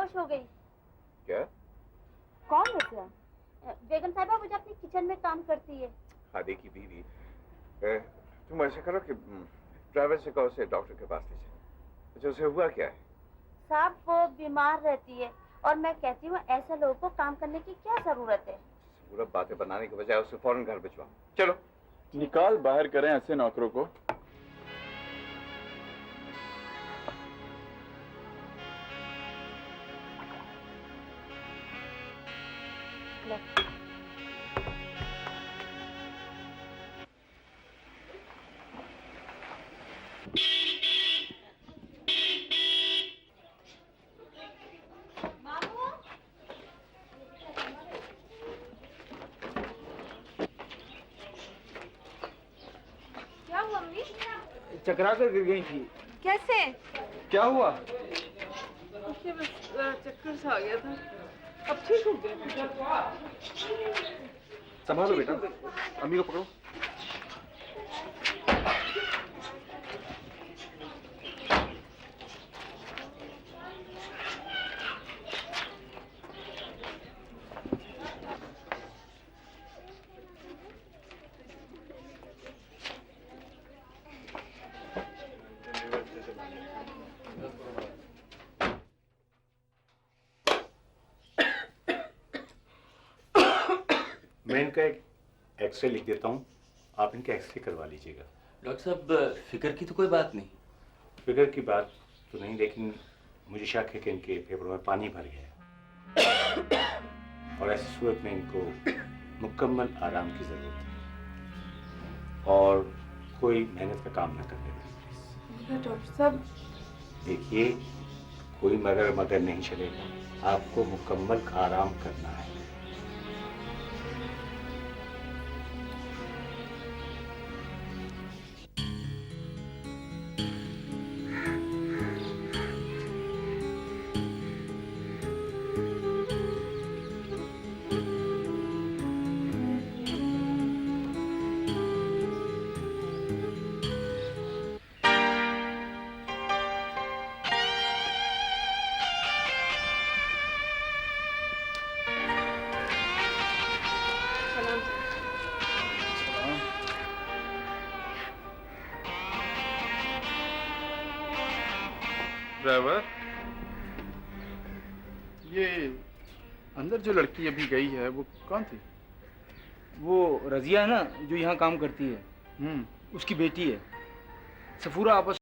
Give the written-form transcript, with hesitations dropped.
बेहोश हो गई। क्या? कौन वैसे? बेगम साहिबा, वो जो अपनी किचन में काम करती है। खादी की बीवी। तुम ऐसा करो कि ड्राइवर से कहो उसे डॉक्टर के पास ले जाओ। अच्छा, उसे हुआ क्या है? साहब, वो बीमार रहती है और मैं कहती हूँ ऐसे लोगों को काम करने की क्या जरूरत है। पूरा बातें बनाने के बजाय उसे फौरन घर भिजवाओ। चलो। निकाल बाहर करें ऐसे नौकरों को। क्या हुआ मम्मी? चकरा कर गिर गई थी। कैसे? क्या हुआ? मुझे बस चक्कर सा आ गया था, अब ठीक हो गया। संभालो बेटा, अम्मी को पकड़ो। मैं इनका एक एक्सरे लिख देता हूँ, आप इनका एक्सरे करवा लीजिएगा। डॉक्टर साहब, फिक्र की तो कोई बात नहीं। फिक्र की बात तो नहीं, लेकिन मुझे शक है कि इनके फेफड़ों में पानी भर गया है और ऐसी सूरत में इनको मुकम्मल आराम की ज़रूरत है और कोई मेहनत का काम न करने दें। डॉक्टर साहब, देखिए, कोई मगर मगर नहीं चलेगा, आपको मुकम्मल आराम करना है। ड्राइवर, ये अंदर जो लड़की अभी गई है वो कौन थी? वो रजिया है ना, जो यहाँ काम करती है, उसकी बेटी है। सफूरा आपस